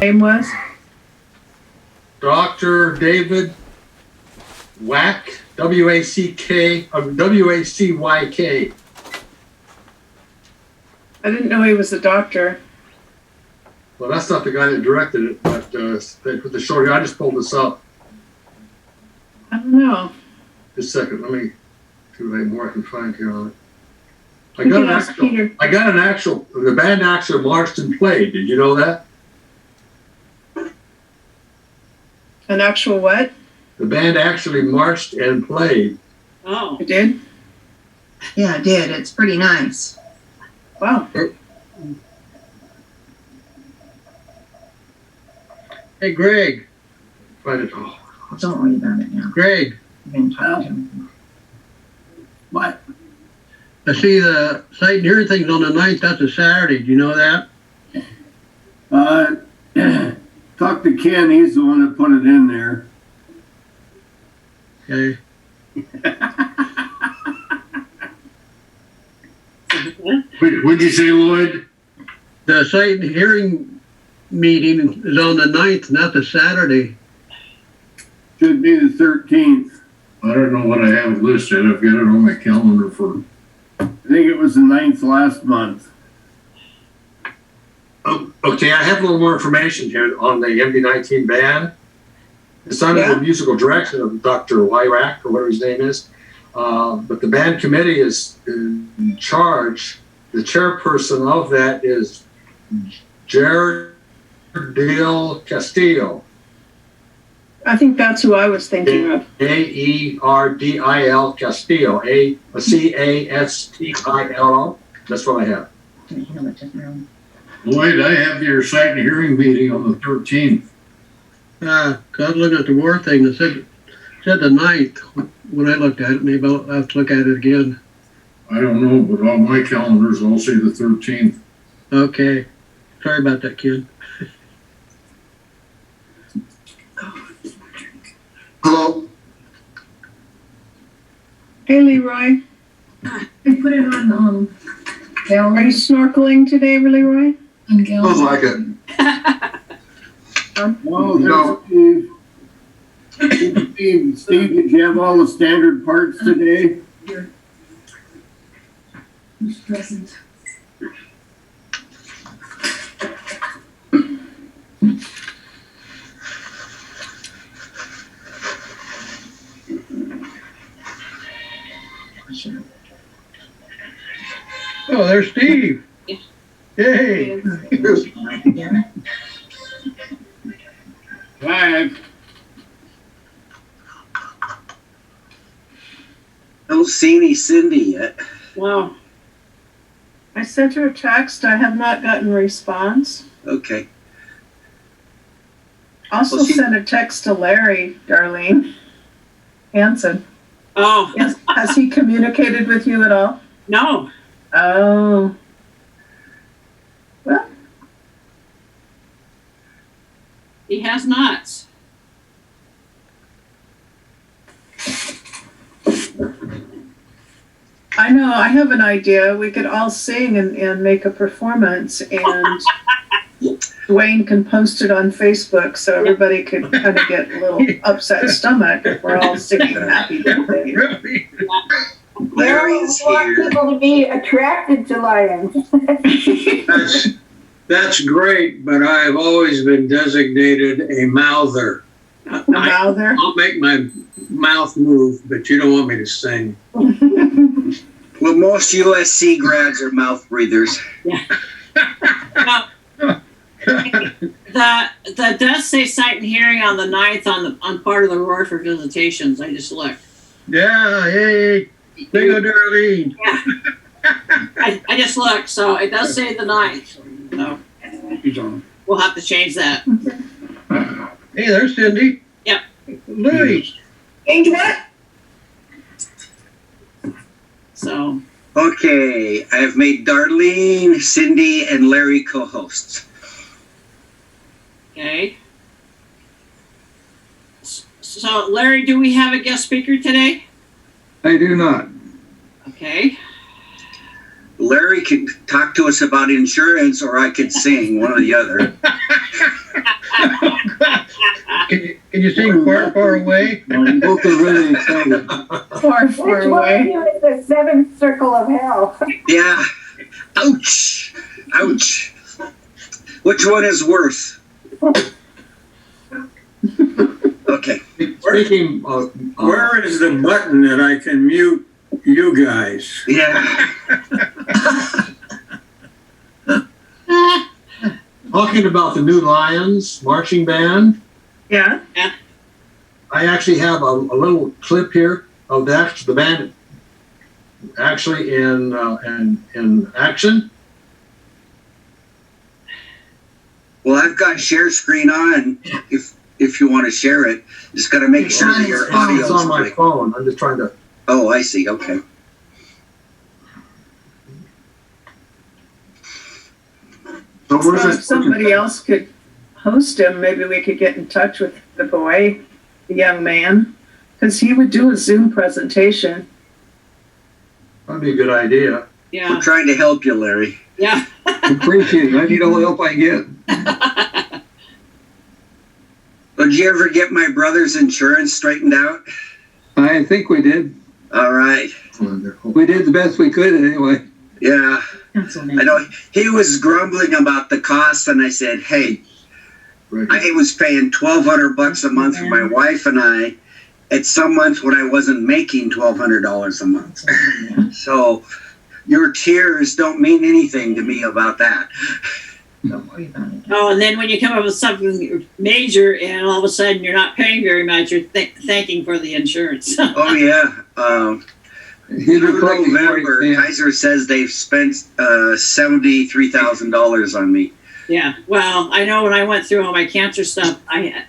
name was? Dr. David Wack, W-A-C-K, W-A-C-Y-K. I didn't know he was a doctor. Well, that's not the guy that directed it, but they put the short. I just pulled this up. I don't know. Just a second. Let me see what more I can find here on it. I We got can an ask actual. Peter. I got an actual. The band actually marched and played. Did you know that? An actual what? The band actually marched and played. Oh. You did? Yeah, I did. It's pretty nice. Wow. Hey, Greg. Find it. Oh, Don't worry about it now. Greg, You can talk to him. What? I see the sight and hearing thing's on the 9th. That's a Saturday. Do you know that? Talk to Ken, he's the one that put it in there. Okay. What'd you say, Lloyd? The sight and hearing meeting is on the 9th, not the Saturday. Should be the 13th. I don't know what I have listed. I've got it on my calendar for. I think it was the 9th last month. Oh, okay, I have a little more information here on the MD-19 band. It's under the musical direction of Dr. Wyrack, or whatever his name is. But the band committee is in charge. The chairperson of that is Jared Del Castillo. I think that's who I was thinking of. Aerdil Castillo. C-A-S-T-I-L-O. That's what I have. Lloyd, I have your sight and hearing meeting on the 13th. Cause I was looking at the war thing. It said the 9th when I looked at it. Maybe I'll have to look at it again. I don't know, but on my calendars, I'll say the 13th. Okay. Sorry about that, Ken. Hello? Hey, Leroy. I put it on Are gallery. you snorkeling today, Leroy? On gallery. Sounds like it. Oh, No. Steve, did you have all the standard parts today? Who's present? Oh, there's Steve. Yeah. Hey. Five. Don't see any Cindy yet. Wow. I sent her a text. I have not gotten a response. Okay. Also Well, she- sent a text to Larry, Darlene Hanson. Oh, Has he communicated with you at all? no. Oh. Well, He has not. I know, I have an idea. We could all sing and make a performance, and Dwayne can post it on Facebook so everybody could kind of get a little upset stomach if we're all singing happy birthday. Really? Larry is here. People to be attracted to lions. That's great, but I've always been designated a mouther. Now there. I'll make my mouth move, but you don't want me to sing. Well, most USC grads are mouth breathers. That does say sight and hearing on the 9th on part of the Roar for Visitations. I just looked. Yeah, hey. There you go, Darlene. Yeah. I just looked, so it does say the 9th. So we'll have to change that. Hey, there's Cindy. Yep. Louis. Change what? So Okay, I have made Darlene, Cindy, and Larry co-hosts. okay. So Larry, do we have a guest speaker today? I do not. Okay. Larry could talk to us about insurance, or I could sing, one or the other. Can you sing Far, Far Away? Both are really excited. Far, Which far one of away. you is the seventh circle of hell? Yeah. Ouch. Ouch. Which one is worse? Okay. Speaking of, Where is the button that I can mute you guys? Yeah. talking about the new Lions marching band, Yeah, I actually have a little clip here of the band actually in action. Well, I've got share screen on. If you want to share it, just got to make sure that your audio It's is on my quick. phone. I'm just trying to. Oh, I see. Okay. So where's so this? if somebody else could host him, maybe we could get in touch with the boy, the young man, because he would do a Zoom presentation. That'd be a good idea. Yeah, We're trying to help you, Larry. yeah. Appreciate it. I need all the help I get. Did you ever get my brother's insurance straightened out? I think we did. All right. We did the best we could anyway. Yeah. I know he was grumbling about the cost, and I said, "Hey, I was paying $1,200 a month for my wife and I. At some months when I wasn't making $1,200 a month. So your tears don't mean anything to me about that." Don't worry about it. Oh, and then when you come up with something major and all of a sudden you're not paying very much, you're thanking for the insurance. Oh yeah. Through November, Kaiser says they've spent $73,000 on me. Yeah, well, I know when I went through all my cancer stuff,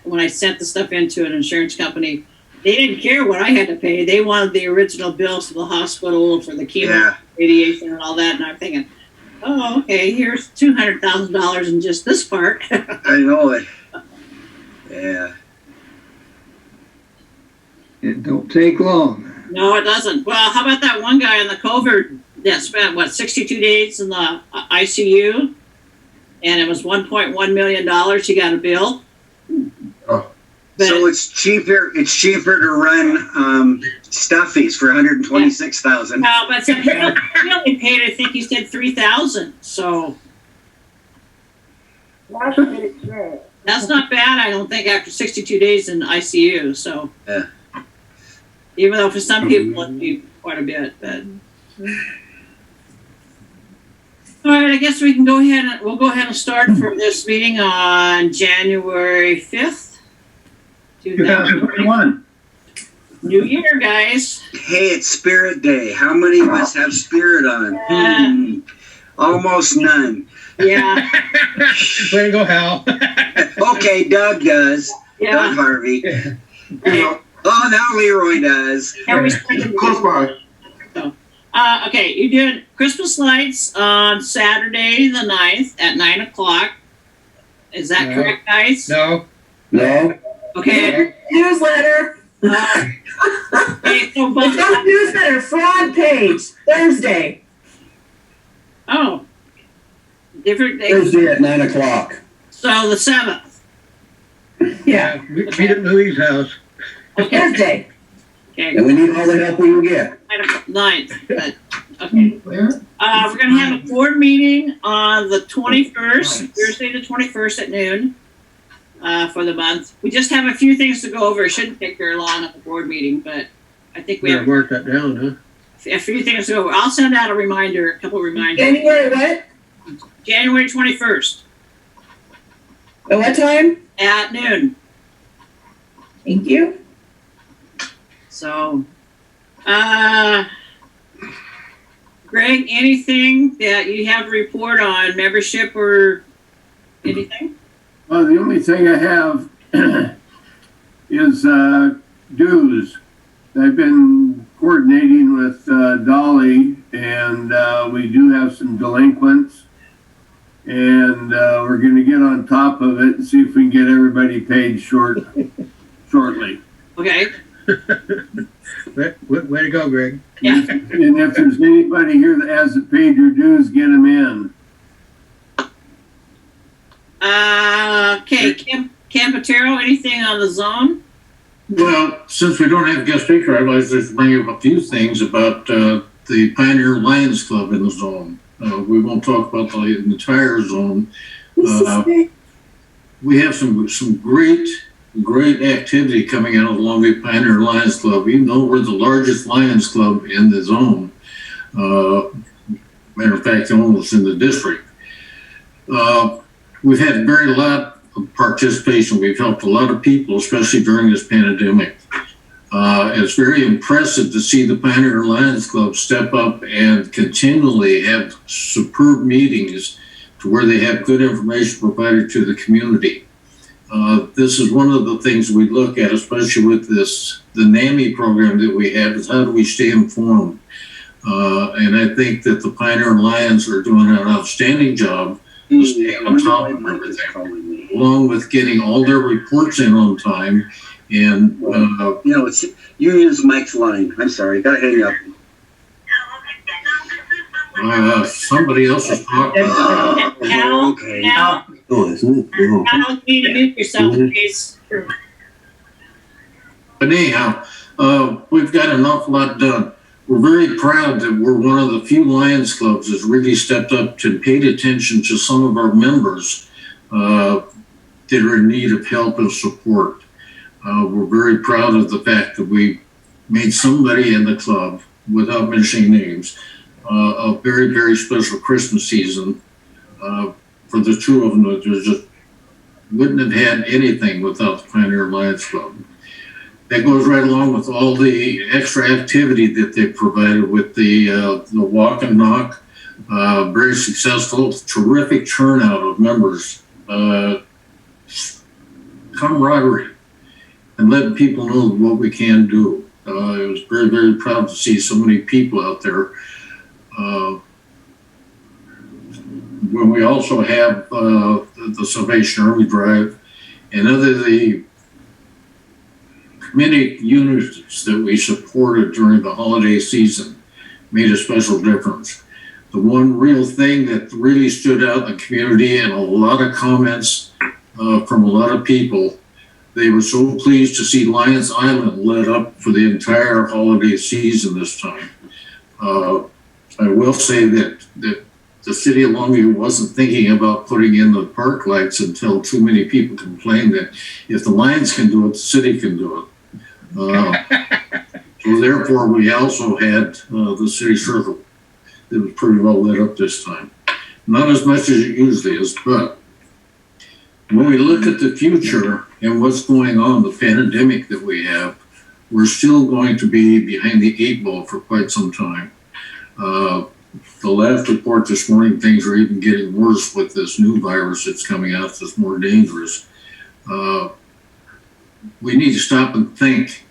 when I sent the stuff into an insurance company, they didn't care what I had to pay. They wanted the original bills for the hospital, for the chemo, Yeah. radiation, and all that. And I'm thinking, oh, okay, here's $200,000 in just this part. I know it. Yeah. It don't take long. No, it doesn't. Well, how about that one guy in the COVID that spent, 62 days in the ICU? And it was $1.1 million. He got a bill. Oh. But, So it's cheaper to run stuffies for $126,000. no, but he only paid, I think he said $3,000. So That's a good experience. that's not bad, I don't think, after 62 days in ICU. So Yeah. even though for some people it'd be quite a bit, but. All right, I guess we can we'll go ahead and start for this meeting on January 5th. 2021. New year, guys. Hey, it's Spirit Day. How many of us have Spirit on? Almost none. Yeah, Way to go, Hal. Okay, Doug does. Doug yeah. Harvey. Oh, now Leroy does. And we Close by. okay, you're doing Christmas lights on Saturday the 9th at 9 o'clock. Is that No. correct, guys? No. No. Okay. Newsletter. Okay, so It's on the newsletter front page, Thursday. oh, different day. Thursday at 9 o'clock. So the 7th. Yeah, Meet at Louis' house. Okay. Thursday. Okay. And we need all the help we can get. 9th. But, okay. Where? We're going to have a board meeting on the 21st, Thursday the 21st at noon for the month. We just have a few things to go over. It shouldn't take very long at the board meeting, but I think we Yeah, have mark that down, huh? a few things to go over. I'll send out a couple reminders. January what? January 21st At what time? at noon. Thank you. So, Greg, anything that you have to report on membership or anything? Well, the only thing I have is dues. I've been coordinating with Dolly, and we do have some delinquents. And we're going to get on top of it and see if we can get everybody paid shortly. Okay. Way to go, Greg. Yeah. And if there's anybody here that hasn't paid your dues, get them in. Okay, Campatero, anything on the zone? Well, since we don't have a guest speaker, I'd like to bring up a few things about the Pioneer Lions Club in the zone. We won't talk about the entire zone. We have some great activity coming out of the Longview Pioneer Lions Club, even though we're the largest Lions Club in the zone. Matter of fact, almost in the district. We've had a lot of participation. We've helped a lot of people, especially during this pandemic. It's very impressive to see the Pioneer Lions Club step up and continually have superb meetings to where they have good information provided to the community. This is one of the things we look at, especially with the NAMI program that we have, is how do we stay informed? And I think that the Pioneer Lions are doing an outstanding job of staying on top of everything, along with getting all their reports in on time. And it's you use Mike's line. I'm sorry, gotta hang up. Somebody else is talking. Okay. Al, Isn't it? Al, you need to mute yourself, please. But anyhow, we've got an awful lot done. We're very proud that we're one of the few Lions clubs that's really stepped up to paid attention to some of our members that are in need of help and support. We're very proud of the fact that we made somebody in the club, without mentioning names, a very, very special Christmas season for the two of them that just wouldn't have had anything without the Pioneer Lions Club. That goes right along with all the extra activity that they provided with the walk and knock. Very successful, terrific turnout of members, camaraderie, and letting people know what we can do. I was very, very proud to see so many people out there. When we also have the Salvation Army Drive and the community units that we supported during the holiday season made a special difference. The one real thing that really stood out in the community, and a lot of comments from a lot of people, they were so pleased to see Lions Island lit up for the entire holiday season this time. I will say that the city of Longview wasn't thinking about putting in the park lights until too many people complained that if the Lions can do it, the city can do it. So therefore, we also had the city circle that was pretty well lit up this time. Not as much as it usually is, but when we look at the future and what's going on, the pandemic that we have, we're still going to be behind the 8 ball for quite some time. The last report this morning, things are even getting worse with this new virus that's coming out that's more dangerous. We need to stop and think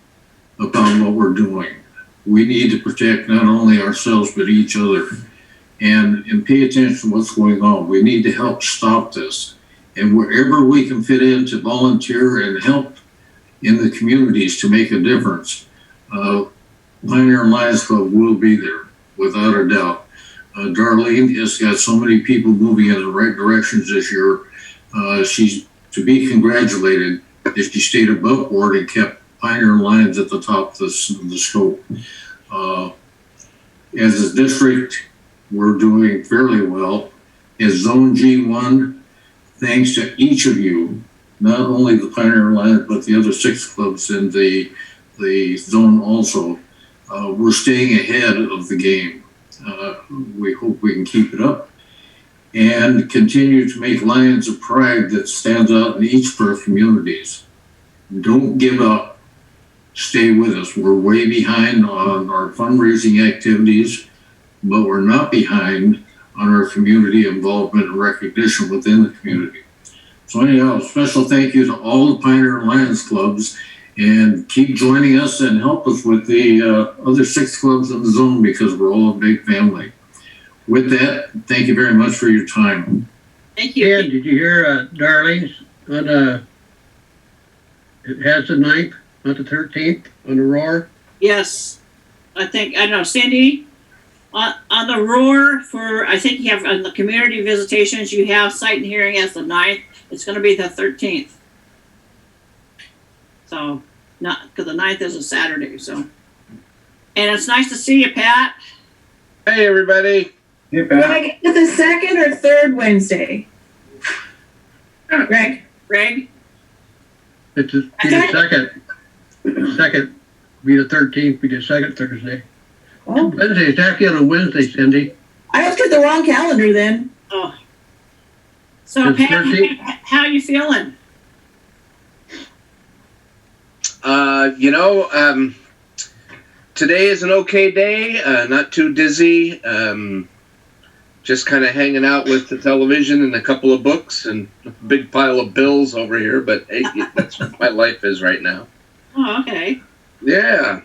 about what we're doing. We need to protect not only ourselves, but each other, and pay attention to what's going on. We need to help stop this. And wherever we can fit in to volunteer and help in the communities to make a difference, Pioneer Lions Club will be there, without a doubt. Darlene has got so many people moving in the right directions this year. She's to be congratulated if she stayed above board and kept Pioneer Lions at the top of the scope. As a district, we're doing fairly well. As Zone G1, thanks to each of you, not only the Pioneer Lions, but the other 6 clubs in the zone also, we're staying ahead of the game. We hope we can keep it up and continue to make Lions a pride that stands out in each of our communities. Don't give up. Stay with us. We're way behind on our fundraising activities, but we're not behind on our community involvement and recognition within the community. So anyhow, a special thank you to all the Pioneer Lions clubs, and keep joining us and help us with the other 6 clubs in the zone, because we're all a big family. With that, thank you very much for your time. Thank you. Ken, did you hear Darlene's on it has the 9th, not the 13th, on the Roar? Yes. I don't know, Cindy, on the Roar for, I think you have, on the community visitations, you have sight and hearing as the 9th. It's gonna be the 13th. So, because the 9th is a Saturday, so. And it's nice to see you, Pat. Hey, everybody. Hey, Can I Pat. get the second or third Wednesday? Greg? Greg? It's be the second, be the 13th, be the second Thursday. Oh, Wednesday, it's actually on a Wednesday, Cindy. I looked at the wrong calendar then. Oh. So, It's Pat, 13th. how you feeling? Today is an okay day. Not too dizzy. Just kind of hanging out with the television and a couple of books and a big pile of bills over here. But hey, that's what my life is right now. Oh, okay. Yeah.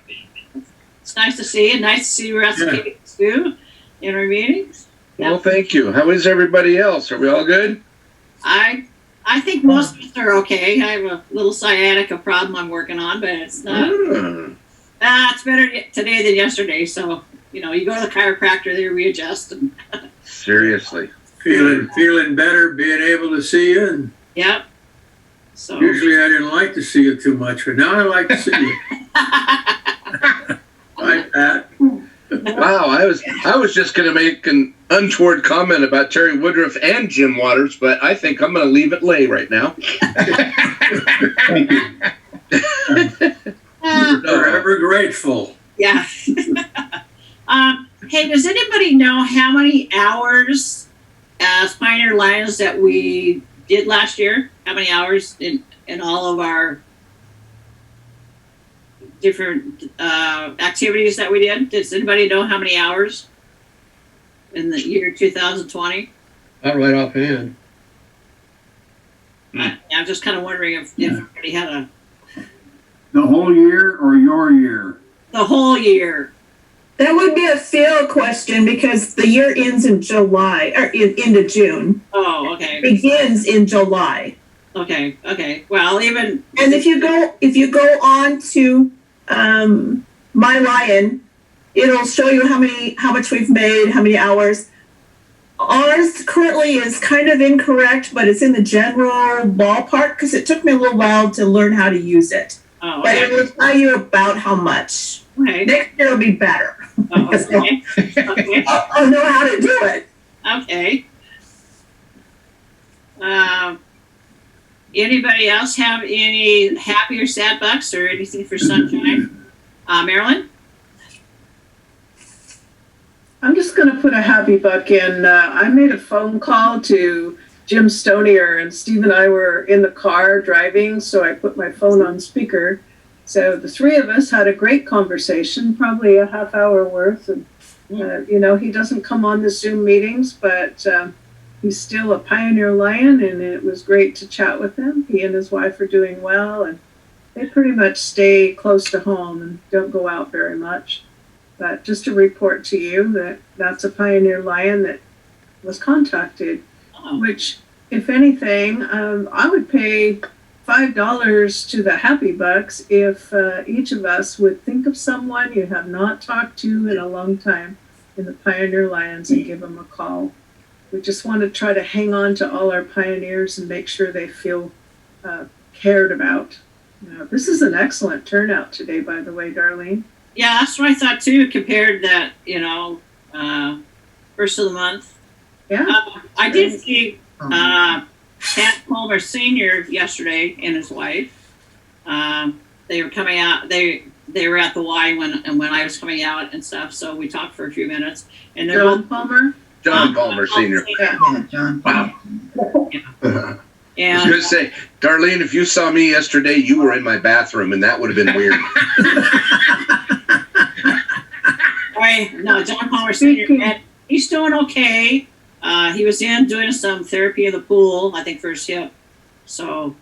It's nice to see you. Nice to see you at the too in our meetings. Well, thank you. How is everybody else? Are we all good? I think most of us are okay. I have a little sciatica problem I'm working on, but it's not. It's better today than yesterday. So, you go to the chiropractor, they readjust. And Seriously. Feeling better, being able to see you. And yep. So usually I didn't like to see you too much, but now I like to see you. Hi, Pat. Wow, I was just going to make an untoward comment about Terry Woodruff and Jim Waters, but I think I'm going to leave it lay right now. Thank you. Forever grateful. yeah. Hey, does anybody know how many hours as Pioneer Lions that we did last year? How many hours in all of our different activities that we did? Does anybody know how many hours in the year 2020? Not right offhand. I'm just kind of wondering if everybody had The whole year or your year? the whole year. That would be a Phil question because the year ends in July, or into June. Oh, okay. Begins in July. Okay. Well, even And if you go on to My Lion, it'll show you how much we've made, how many hours. Ours currently is kind of incorrect, but it's in the general ballpark because it took me a little while to learn how to use it. oh, But okay. it will tell you about how much. Okay. Next year will be better. Oh, okay. Okay. I'll know how to do it. Okay. Anybody else have any happy or sad bucks or anything for Sunshine? Marilyn? I'm just going to put a happy buck in. I made a phone call to Jim Stonier, and Steve and I were in the car driving, so I put my phone on speaker. So the three of us had a great conversation, probably a half hour worth. And, he doesn't come on the Zoom meetings, but he's still a Pioneer Lion, and it was great to chat with him. He and his wife are doing well, and they pretty much stay close to home and don't go out very much. But just to report to you that that's a Pioneer Lion that was contacted, which, if anything, I would pay $5 to the Happy Bucks if each of us would think of someone you have not talked to in a long time in the Pioneer Lions and give them a call. We just want to try to hang on to all our pioneers and make sure they feel cared about. This is an excellent turnout today, by the way, Darlene. Yeah, that's what I thought too, compared that, first of the month. Yeah. I did see Pat Palmer Sr. yesterday and his wife. They were coming out. They were at the Y when I was coming out and stuff. So we talked for a few minutes. And they're John Palmer? John Palmer Sr. Yeah, John. Wow. I was And going to say, Darlene, if you saw me yesterday, you were in my bathroom, and that would have been weird. no, John Palmer Sr. And he's doing okay. He was in doing some therapy in the pool, I think, for his hip. So,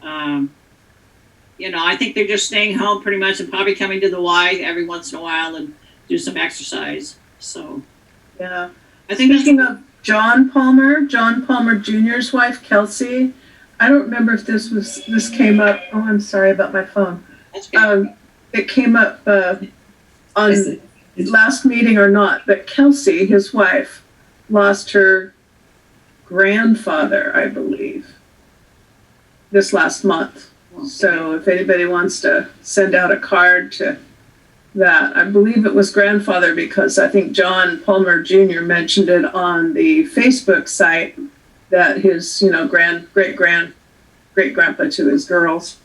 I think they're just staying home pretty much and probably coming to the Y every once in a while and do some exercise. So, Yeah. I think Speaking of John Palmer Jr.'s wife, Kelsey, I don't remember if this came up. Oh, I'm sorry about my phone. that's good. It came up on last meeting or not, but Kelsey, his wife, lost her grandfather, I believe, this last month. So if anybody wants to send out a card to that, I believe it was grandfather because I think John Palmer Jr. mentioned it on the Facebook site that his, great grandpa to his girls.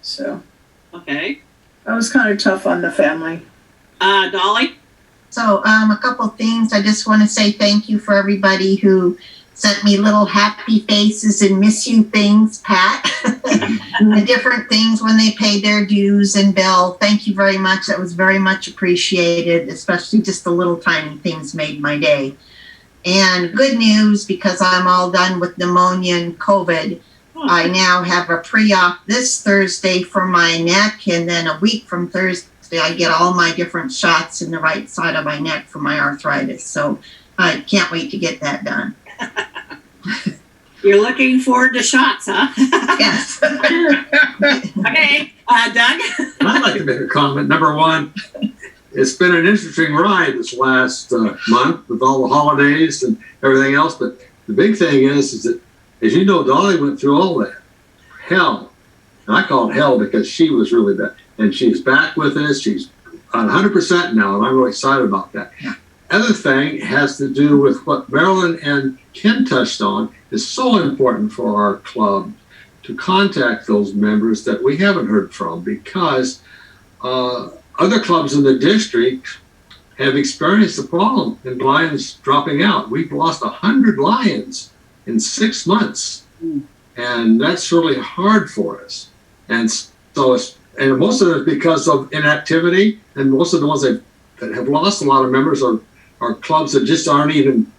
So Okay. that was kind of tough on the family. Dolly? So, a couple things. I just want to say thank you for everybody who sent me little happy faces and miss you things, Pat. The different things when they paid their dues and bill. Thank you very much. That was very much appreciated, especially just the little tiny things made my day. And good news, because I'm all done with pneumonia and COVID. I now have a pre-op this Thursday for my neck, and then a week from Thursday I get all my different shots in the right side of my neck for my arthritis. So I can't wait to get that done. You're looking forward to shots, huh? Yes. Okay. Doug? I'd like to make a comment. Number one, it's been an interesting ride this last month with all the holidays and everything else. But the big thing is that, as you know, Dolly went through all that hell. And I call it hell because she was really bad. And she's back with us. She's 100% now, and I'm really excited about that. Yeah. Other thing has to do with what Marilyn and Ken touched on. Is so important for our club to contact those members that we haven't heard from, because other clubs in the district have experienced the problem in lions dropping out. We've lost 100 lions in 6 months, and that's really hard for us. And so and most of it is because of inactivity, and most of the ones that have lost a lot of members are clubs that just aren't even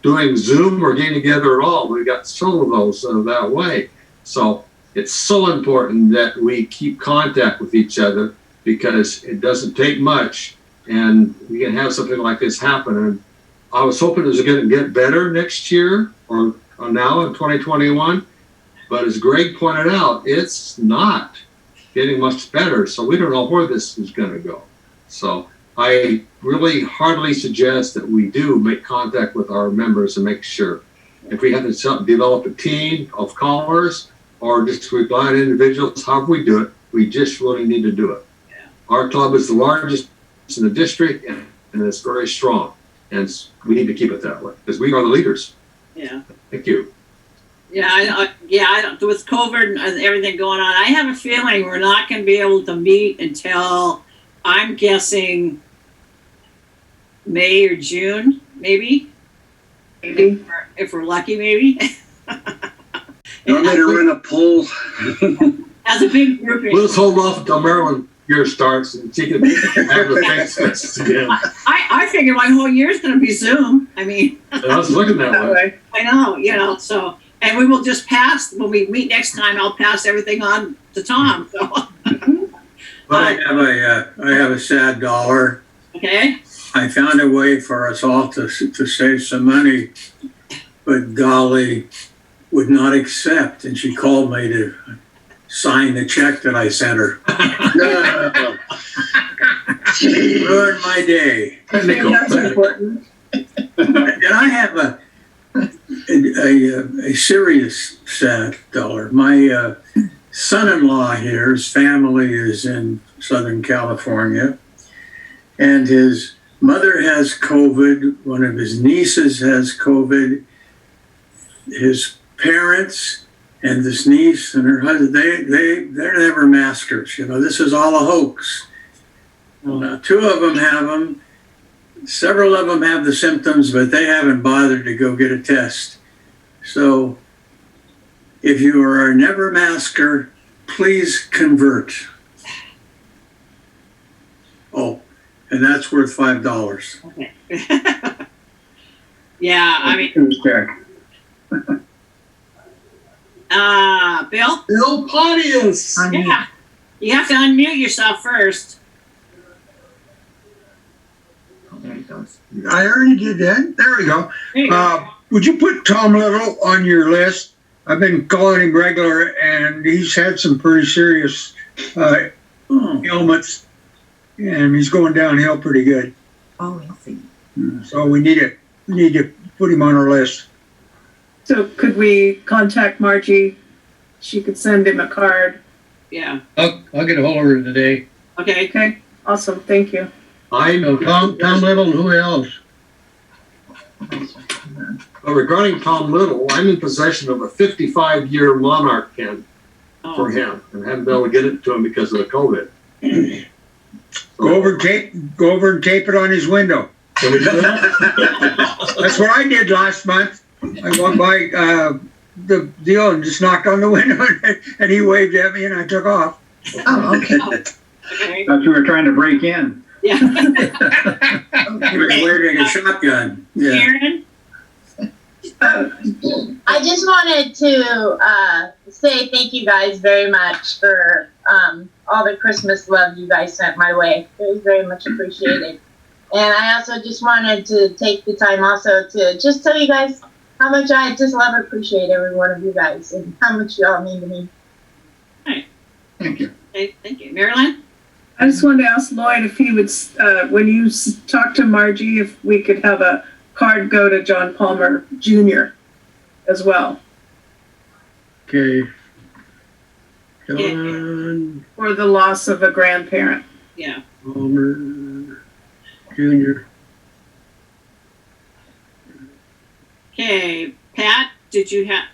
doing Zoom or getting together at all. We've got several of those that way. So it's so important that we keep contact with each other, because it doesn't take much, and we can have something like this happen. And I was hoping it was going to get better next year or now in 2021, but as Greg pointed out, it's not getting much better. So we don't know where this is going to go. So I really heartily suggest that we do make contact with our members and make sure. If we have to develop a team of callers or just rely on individuals, however we do it, we just really need to do it. Yeah. Our club is the largest in the district, and it's very strong. And we need to keep it that way, because we are the leaders. Yeah. Thank you. Yeah, I don't, with COVID and everything going on, I have a feeling we're not going to be able to meet until, I'm guessing, May or June, maybe. If we're lucky, maybe. You want me to run a poll? As a big group. We'll just hold off until Maryland year starts and she can have the face again. I figure my whole year is going to be Zoom. I mean, I was looking that way. I know, so, and we will just pass, when we meet next time, I'll pass everything on to Tom, so. But I have a sad dollar. Okay. I found a way for us all to save some money, but Dolly would not accept, and she called me to sign the check that I sent her. Ruined my day. That's important. And I have a serious sad dollar. My son-in-law here, his family is in Southern California, and his mother has COVID. One of his nieces has COVID. His parents and this niece and her husband, they're never maskers. You know, this is all a hoax. Well, now, 2 of them have them. Several of them have the symptoms, but they haven't bothered to go get a test. So if you are a never masker, please convert. Oh, and that's worth $5. Okay. Yeah, I mean. Bill Pontius. Yeah, you have to unmute yourself first. Oh, there he goes. I already did that. There we go. There you go. Would you put Tom Little on your list? I've been calling him regular, and he's had some pretty serious ailments. and he's going downhill pretty good. Oh, I see. So we need to put him on our list. So could we contact Margie? She could send him a card. Yeah. I'll get a hold of her today. Okay. Okay, awesome, thank you. I'm Tom Little and who else? regarding Tom Little. I'm in possession of a 55-year Monarch pin for him, and haven't been able to get it to him because of the COVID. Go over and tape it on his window. Can we do that? That's what I did last month. I went by the deal and just knocked on the window, and he waved at me, and I took off. Oh, okay. Okay. Thought you were trying to break in. Yeah. He was waving a shotgun. Yeah. Karen? I just wanted to say thank you guys very much for all the Christmas love you guys sent my way. It was very much appreciated. And I also just wanted to take the time also to just tell you guys how much I just love and appreciate every one of you guys and how much you all mean to me. Thank you. Okay, thank you. Marilyn? I just wanted to ask Lloyd if he would, when you talk to Margie, if we could have a card go to John Palmer Jr. as well. Okay. John For the loss of a grandparent. Yeah. Palmer Jr. Okay, Pat, did you have?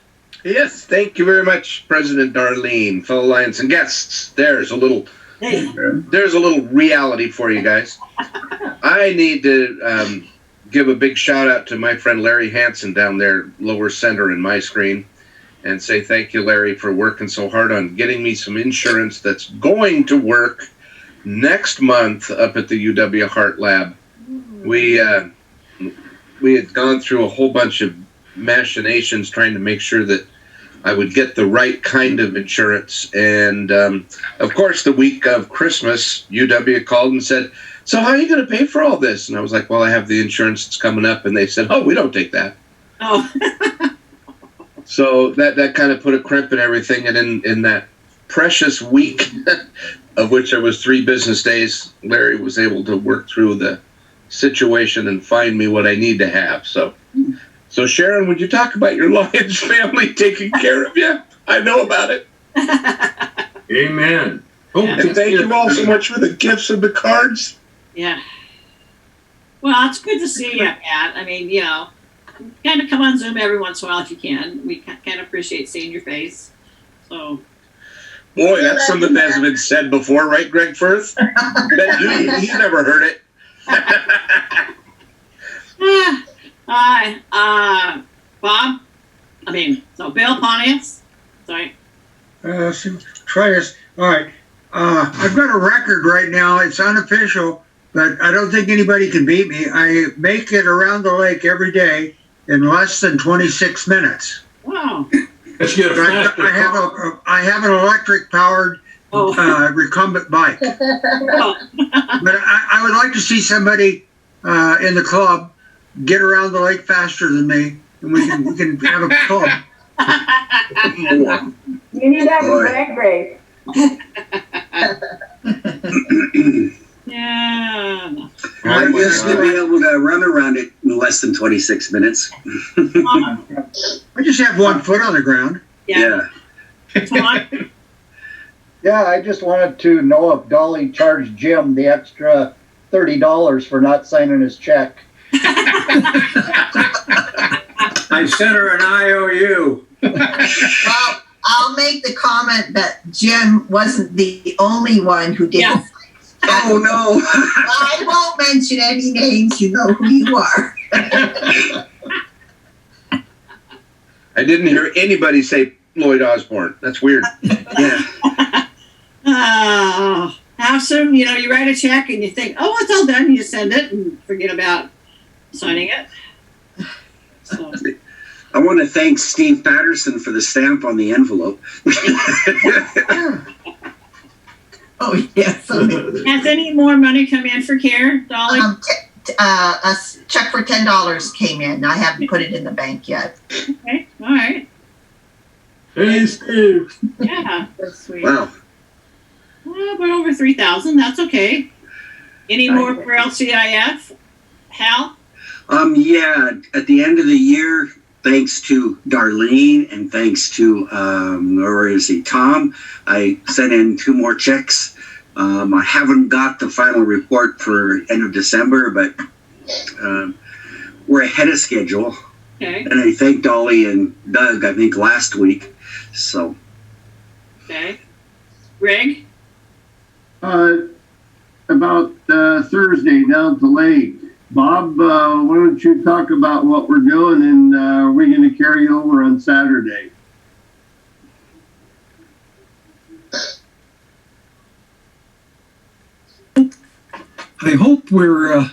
Yes, thank you very much, President Darlene, fellow Lions and guests. There's a little reality for you guys. I need to give a big shout out to my friend Larry Hansen down there, lower center in my screen, and say thank you, Larry, for working so hard on getting me some insurance that's going to work next month up at the UW Heart Lab. We had gone through a whole bunch of machinations trying to make sure that I would get the right kind of insurance. And of course, the week of Christmas, UW called and said, "So how are you going to pay for all this?" And I was like, "Well, I have the insurance that's coming up." And they said, "Oh, we don't take that." Oh. So that kind of put a crimp in everything. And in that precious week, of which there was 3 business days, Larry was able to work through the situation and find me what I need to have. So Sharon, would you talk about your Lions family taking care of you? I know about it. Amen. Oh, And thank you all so much for the gifts and the cards. Yeah. Well, it's good to see you, Pat. I mean, kind of come on Zoom every once in a while if you can. We kind of appreciate seeing your face. So. Boy, that's something that hasn't been said before, right, Greg Firth? Bet you never heard it. Bob? Bill Pontius? Sorry. Try this. All right. I've got a record right now. It's unofficial, but I don't think anybody can beat me. I make it around the lake every day in less than 26 minutes. Wow. Let's get I have an electric powered recumbent bike. But I would like to see somebody in the club get around the lake faster than me, and we can have a club. You need to have a drag race. Yeah. I used to be able to run around it in less than 26 minutes. I just have one foot on the ground. Yeah. Yeah, I just wanted to know if Dolly charged Jim the extra $30 for not signing his check. I sent her an IOU. Well, I'll make the comment that Jim wasn't the only one who did Yeah. it. Oh, no. I won't mention any names. You know who you are. I didn't hear anybody say Lloyd Osborne. That's weird. Yeah. How soon, you write a check and you think, oh, it's all done. You just send it and forget about signing it. So. I want to thank Steve Patterson for the stamp on the envelope. Oh, yes. Has any more money come in for care, Dolly? A check for $10 came in. I haven't put it in the bank yet. Okay, all right. Hey, Steve. Yeah. That's sweet. Wow. Well, we're over 3,000. That's okay. Any more for LCIF, Hal? Yeah, at the end of the year, thanks to Darlene and thanks to, where is he, Tom, I sent in 2 more checks. I haven't got the final report for end of December, but we're ahead of schedule. Okay. And I thanked Dolly and Doug, I think, last week. So. Okay. Greg? About Thursday down at the lake. Bob, why don't you talk about what we're doing, and are we going to carry over on Saturday? I hope we're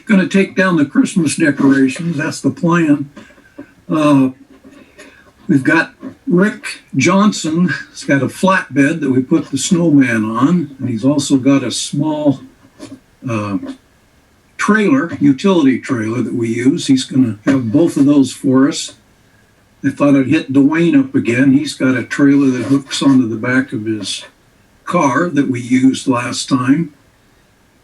going to take down the Christmas decorations. That's the plan. We've got Rick Johnson. He's got a flatbed that we put the snowman on, and he's also got a small trailer, utility trailer that we use. He's going to have both of those for us. I thought I'd hit Dwayne up again. He's got a trailer that hooks onto the back of his car that we used last time.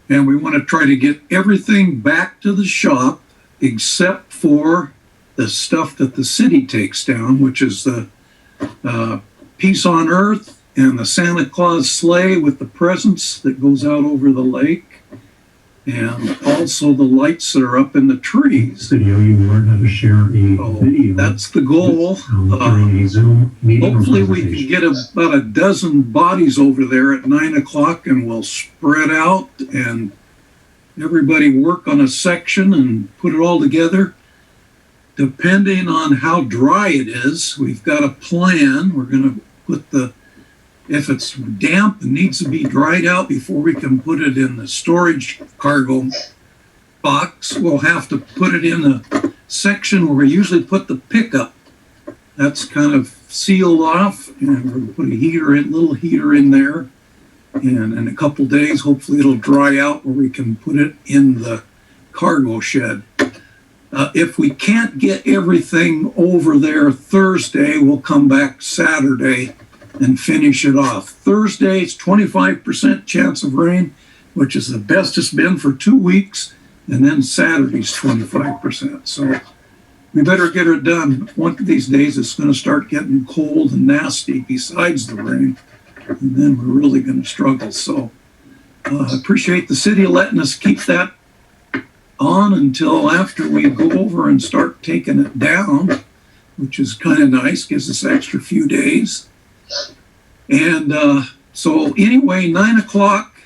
And we want to try to get everything back to the shop except for the stuff that the city takes down, which is the Peace on Earth and the Santa Claus sleigh with the presents that goes out over the lake, and also the lights that are up in the trees. Video, you learn how to share a video. That's the goal. During a Zoom meeting. Hopefully we can get about a dozen bodies over there at 9 o'clock, and we'll spread out and everybody work on a section and put it all together. Depending on how dry it is, we've got a plan. We're going to put if it's damp and needs to be dried out before we can put it in the storage cargo box, we'll have to put it in a section where we usually put the pickup. That's kind of sealed off, and we're going to put a little heater in there. And in a couple days, hopefully it'll dry out where we can put it in the cargo shed. If we can't get everything over there Thursday, we'll come back Saturday and finish it off. Thursday, it's 25% chance of rain, which is the best it's been for 2 weeks. And then Saturday's 25%. So we better get it done. One of these days, it's going to start getting cold and nasty besides the rain. And then we're really going to struggle. So I appreciate the city letting us keep that on until after we go over and start taking it down, which is kind of nice, gives us an extra few days. And so anyway, 9 o'clock,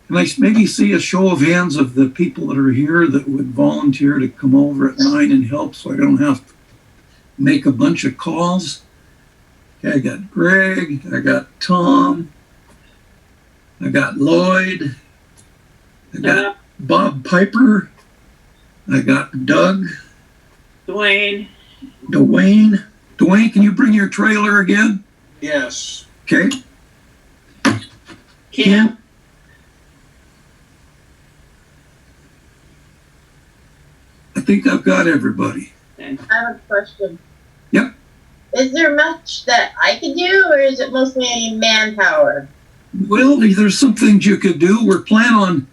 can I maybe see a show of hands of the people that are here that would volunteer to come over at 9 and help, so I don't have to make a bunch of calls? Okay, I got Greg, I got Tom, I got Lloyd, I got Bob Piper, I got Doug, Dwayne, can you bring your trailer again? Yes. Okay. Kim. I think I've got everybody. I have a question. Yep. Is there much that I could do, or is it mostly manpower? Well, there's some things you could do. We're planning on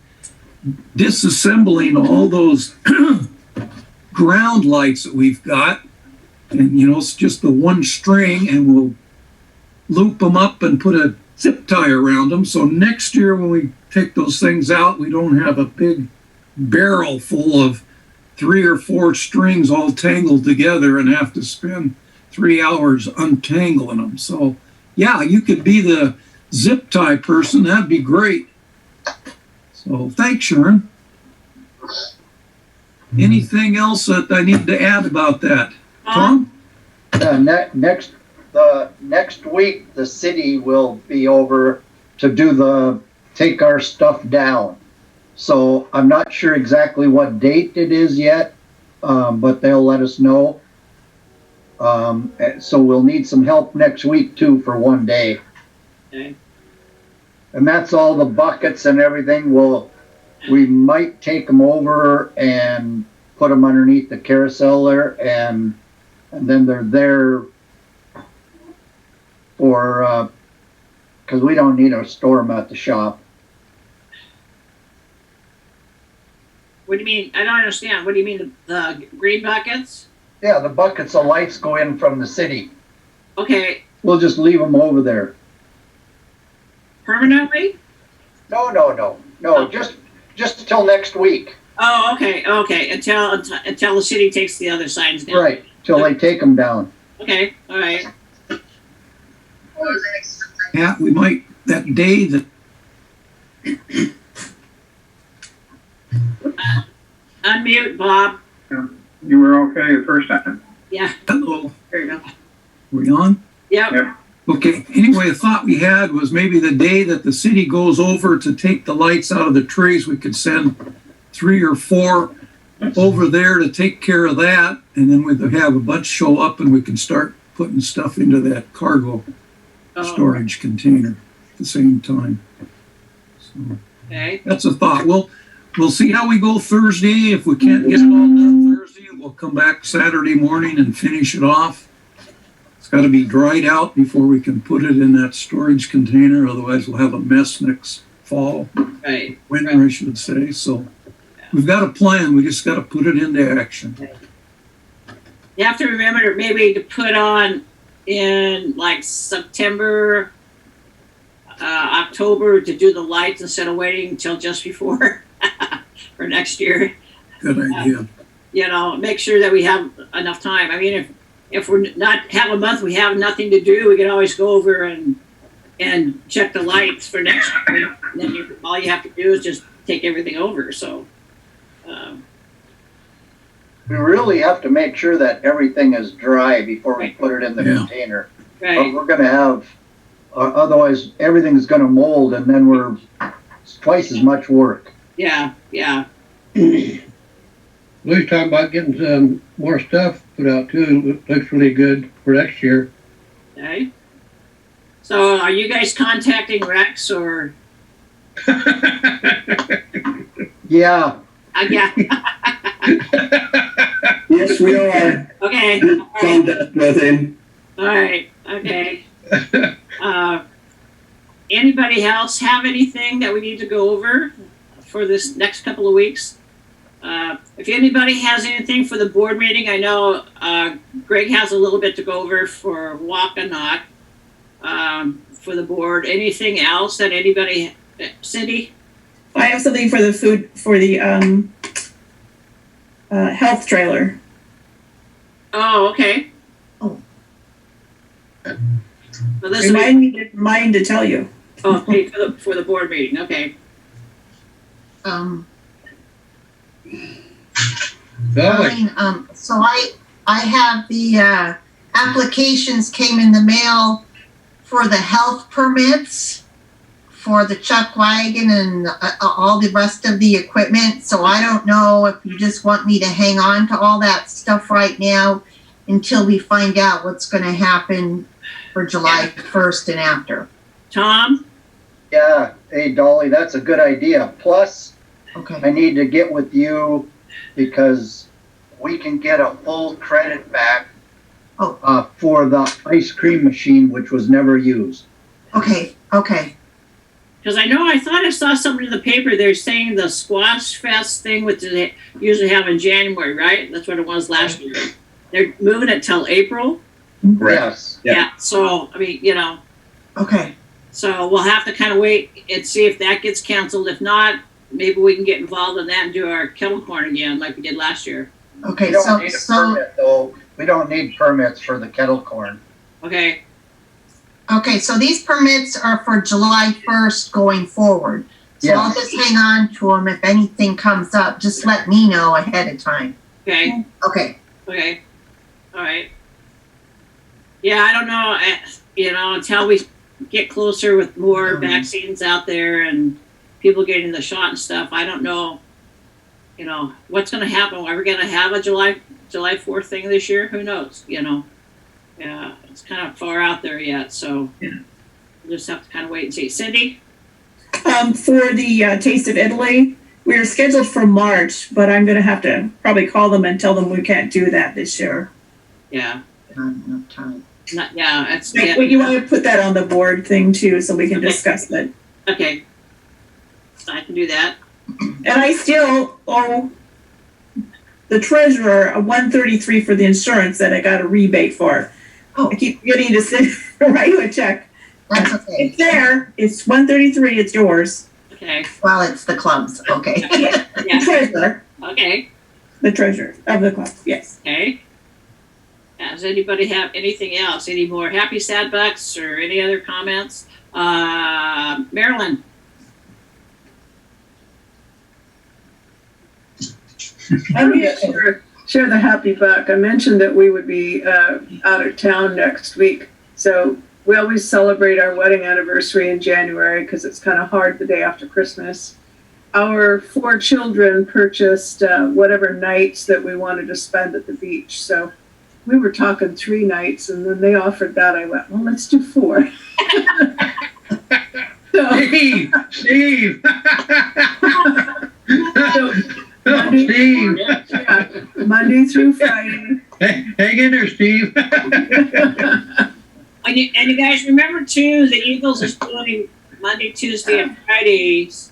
disassembling all those ground lights that we've got. And, it's just the one string, and we'll loop them up and put a zip tie around them. So next year when we take those things out, we don't have a big barrel full of 3 or 4 strings all tangled together and have to spend 3 hours untangling them. So, yeah, you could be the zip tie person. That'd be great. So thanks, Sharon. Anything else that I need to add about that? Tom? Next week, the city will be over to take our stuff down. So I'm not sure exactly what date it is yet, but they'll let us know. So we'll need some help next week too for one day. Okay. And that's all the buckets and everything. We might take them over and put them underneath the carousel there, and then they're there for, because we don't need to store them at the shop. What do you mean? I don't understand. What do you mean, the green buckets? Yeah, the buckets of lights go in from the city. Okay, We'll just leave them over there. permanently? No, just till next week. Oh, okay, until the city takes the other signs down. Right, till they take them down. Okay, all right. Yeah, we might, that day that, Unmute, Bob. You were okay the first time. Yeah, hello, there you go. we on? Yep. Yep. Okay, anyway, the thought we had was maybe the day that the city goes over to take the lights out of the trees, we could send 3 or 4 over there to take care of that, and then we'd have a bunch show up and we can start putting stuff into that cargo storage container at the same time. So Okay. that's a thought. We'll see how we go Thursday. If we can't get it all done Thursday, we'll come back Saturday morning and finish it off. It's got to be dried out before we can put it in that storage container. Otherwise, we'll have a mess next fall, Right. winter, I should say. So we've got a plan. We just got to put it into action. You have to remember maybe to put on in like September, October to do the lights instead of waiting until just before for next year. Good idea. You know, make sure that we have enough time. I mean, if we're not have a month, we have nothing to do, we can always go over and check the lights for next year. And then all you have to do is just take everything over. So, We really have to make sure that everything is dry before we put it in the container. right. We're gonna have, otherwise everything's gonna mold and then it's twice as much work. Yeah. We was talking about getting some more stuff put out too. Looks really good for next year. Okay. So, are you guys contacting Rex or? Yeah. Yeah. Yes, we are. Okay. in contact with him. All right. Okay. Anybody else have anything that we need to go over for this next couple of weeks? If anybody has anything for the board meeting, I know Greg has a little bit to go over for Wackanock for the board. Anything else that anybody, Cindy? I have something for the food, for the health trailer. Oh, okay. Oh. Well, this Remind to tell you. Oh, okay, for the board meeting. Okay. Darlene, so I have the applications came in the mail for the health permits for the chuck wagon and all the rest of the equipment. So I don't know if you just want me to hang on to all that stuff right now until we find out what's going to happen for July 1st and after. Tom? Yeah, hey Dolly, that's a good idea. Plus, okay, I need to get with you because we can get a full credit back for the ice cream machine, which was never used. Okay. Because I thought I saw something in the paper. They're saying the Squash Fest thing, which they usually have in January, right? That's what it was last year. They're moving it till April. Yes. Yeah. So I mean, Okay. So we'll have to kind of wait and see if that gets canceled. If not, maybe we can get involved in that and do our kettle corn again, like we did last year. Okay. We don't need a permit, though. We don't need permits for the kettle corn. Okay. Okay, so these permits are for July 1st going forward. So I'll just hang on to them. If anything comes up, just let me know ahead of time. Okay. Okay. Okay. All right. Yeah, I don't know. Until we get closer with more vaccines out there and people getting the shot and stuff, I don't know. What's going to happen. Are we going to have a July 4th thing this year? Who knows? Yeah, it's kind of far out there yet, so we'll just have to kind of wait and see. Cindy? For the Taste of Italy, we are scheduled for March, but I'm going to have to probably call them and tell them we can't do that this year. Yeah. Not enough time. That's. But you want to put that on the board thing too, so we can discuss that. Okay. So I can do that. And I still owe the treasurer a 133 for the insurance that I got a rebate for. Oh. I keep forgetting to write you a check. That's okay. It's there. It's 133. It's yours. Okay. Well, it's the club's, okay. Yeah. The treasurer. Okay. The treasurer of the club, yes. Okay. Does anybody have anything else? Any more happy sad bucks or any other comments? Marilyn. I'm going to share the happy buck. I mentioned that we would be out of town next week. So we always celebrate our wedding anniversary in January because it's kind of hard the day after Christmas. Our 4 children purchased whatever nights that we wanted to spend at the beach. So we were talking 3 nights, and then they offered that. I went, well, let's do 4. Steve! Steve! Steve! Yeah, Monday through Friday. Hang in there, Steve. And you guys remember, too, the Eagles is doing Monday, Tuesday, and Fridays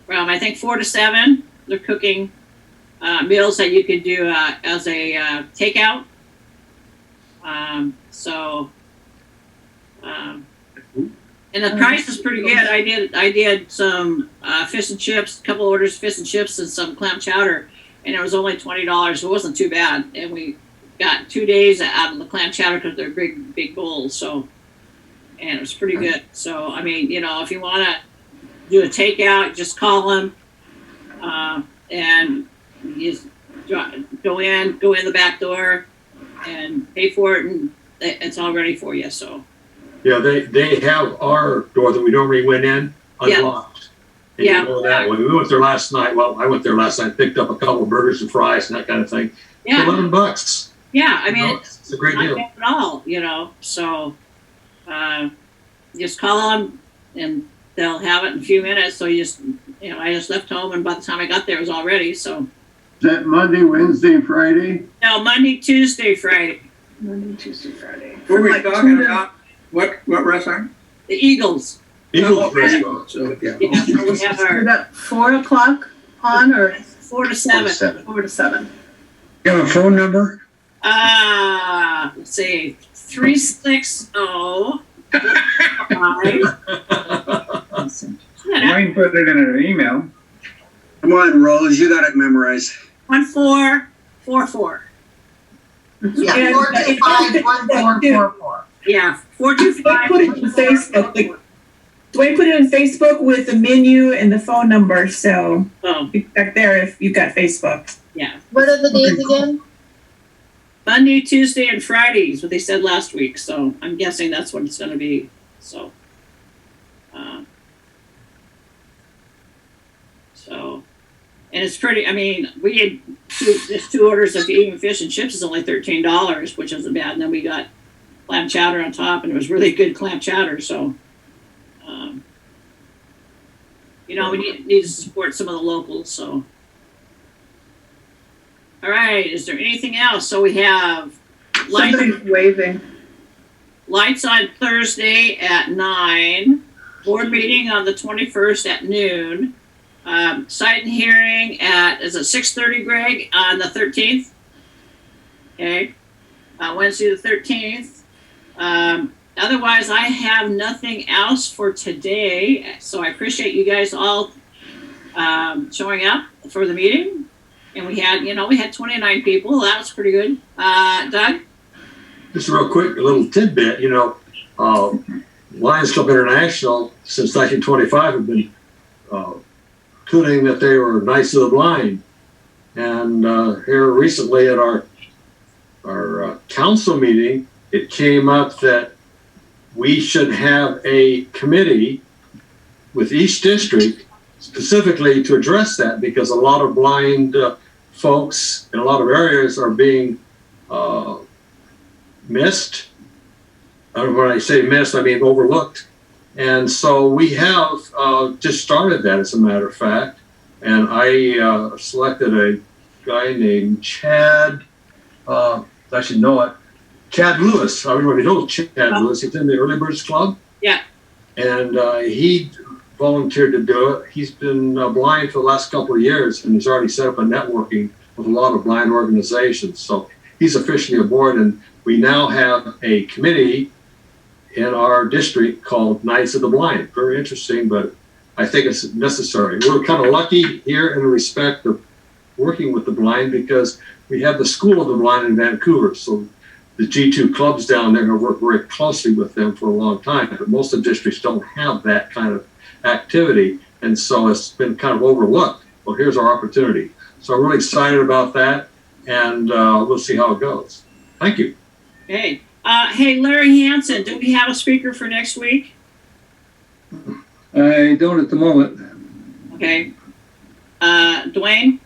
from, I think, 4 to 7. They're cooking meals that you could do as a takeout. And the price is pretty good. I did some fish and chips, a couple orders of fish and chips and some clam chowder, and it was only $20. It wasn't too bad. And we got 2 days out of the clam chowder because they're big bowls. So, and it was pretty good. So, I mean, you know, if you want to do a takeout, just call them, and you just go in the back door and pay for it, and it's all ready for you. So. Yeah, they have our door that we normally went in unlocked. Yeah. You go that way. We went there last night. Well, I went there last night, picked up a couple of burgers and fries and that kind of thing. Yeah. For $11. Yeah, I mean, it's a great not deal. bad at all, you know. So just call them and they'll have it in a few minutes. So you just, you know, I just left home and by the time I got there, it was all ready. So. Is that Monday, Wednesday, Friday? No, Monday, Tuesday, Friday. Monday, Tuesday, Friday. What are we talking about? What restaurant? The Eagles. Eagles restaurant. So, yeah. Yeah, so we have our Is that 4 o'clock on or 4 to 7. 4 to 7? You have a phone number? Let's see, 360. Wayne put it in an email. Come on, Rose, you got it memorized. 1444. Yeah, 425-1444. Yeah, 425. Put it in Facebook. Dwayne put it in Facebook with the menu and the phone number, so be back there if you've got Facebook. Yeah. What are the days again? Monday, Tuesday, and Fridays, what they said last week. So I'm guessing that's what it's going to be. So, and it's pretty. I mean, we had 2 orders of eating fish and chips is only $13, which isn't bad. And then we got clam chowder on top, and it was really good clam chowder. So, you know, we need to support some of the locals. So. All right, is there anything else? So we have Somebody's waving. lights on Thursday at 9, board meeting on the 21st at noon, site and hearing at, is it 6:30, Greg, on the 13th? Okay, Wednesday the 13th. Otherwise, I have nothing else for today, so I appreciate you guys all showing up for the meeting. And we had 29 people. That was pretty good. Doug? Just a real quick little tidbit, you know, Lions Club International, since 1925, have been tuning that they were Knights of the Blind. And here recently at our council meeting, it came up that we should have a committee with each district specifically to address that, because a lot of blind folks in a lot of areas are being missed. When I say missed, I mean overlooked. And so we have just started that, as a matter of fact. And I selected a guy named Chad, I should know it, Chad Lewis. Everybody knows Chad Lewis. He's in the Early Birds Club. Yeah. And he volunteered to do it. He's been blind for the last couple of years, and he's already set up a networking with a lot of blind organizations. So he's officially aboard, and we now have a committee in our district called Knights of the Blind. Very interesting, but I think it's necessary. We're kind of lucky here in respect of working with the blind because we have the School of the Blind in Vancouver. So the G2 clubs down there have worked very closely with them for a long time, but most of the districts don't have that kind of activity. And so it's been kind of overlooked. Well, here's our opportunity. So I'm really excited about that, and we'll see how it goes. Thank you. Okay. Hey, Larry Hansen, do we have a speaker for next week? I don't at the moment. Okay. Dwayne?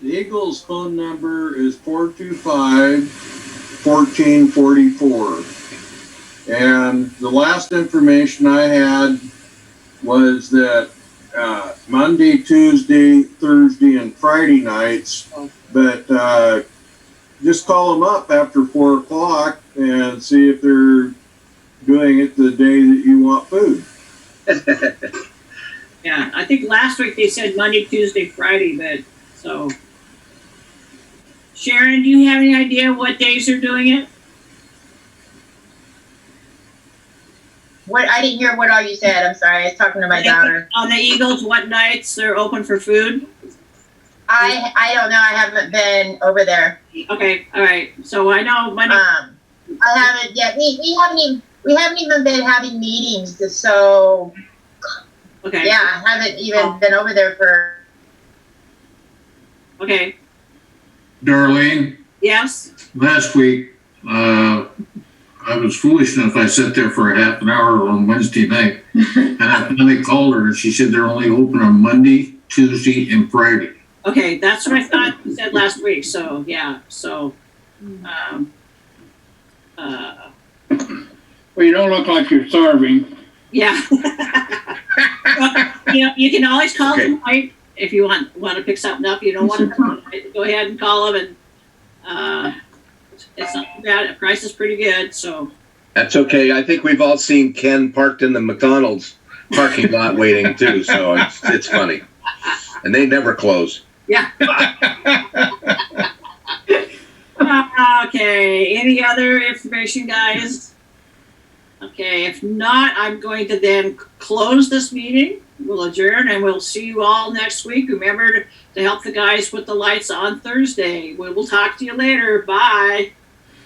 The Eagles phone number is 425-1444. And the last information I had was that Monday, Tuesday, Thursday, and Friday nights, but just call them up after 4 o'clock and see if they're doing it the day that you want food. Yeah, I think last week they said Monday, Tuesday, Friday, but so. Sharon, do you have any idea what days they're doing it? What, I didn't hear what all you said. I'm sorry. I was talking to my daughter. On the Eagles, what nights they're open for food? I don't know. I haven't been over there. Okay, all right. So I know Monday. I haven't yet. We haven't even been having meetings. So okay. Yeah, I haven't even been over there for. Okay. Darlene? Yes? Last week, I was foolish enough, I sat there for a half an hour on Wednesday night, and I finally called her, and she said they're only open on Monday, Tuesday, and Friday. Okay, that's what I thought you said last week, so, yeah, so, Well, you don't look like you're starving. yeah. Well, you can always call them, right? If you want to pick something up, you don't want to go ahead and call them, and it's not too bad. The price is pretty good, so. That's okay. I think we've all seen Ken parked in the McDonald's parking lot waiting too, so it's funny. And they never close. Yeah. Okay. Any other information, guys? Okay. If not, I'm going to then close this meeting. We'll adjourn, and we'll see you all next week. Remember to help the guys put the lights on Thursday. We will talk to you later. Bye.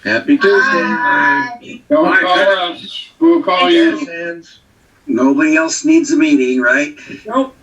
Happy Tuesday. Don't call us. We'll call you. Nobody else needs a meeting, right? Nope.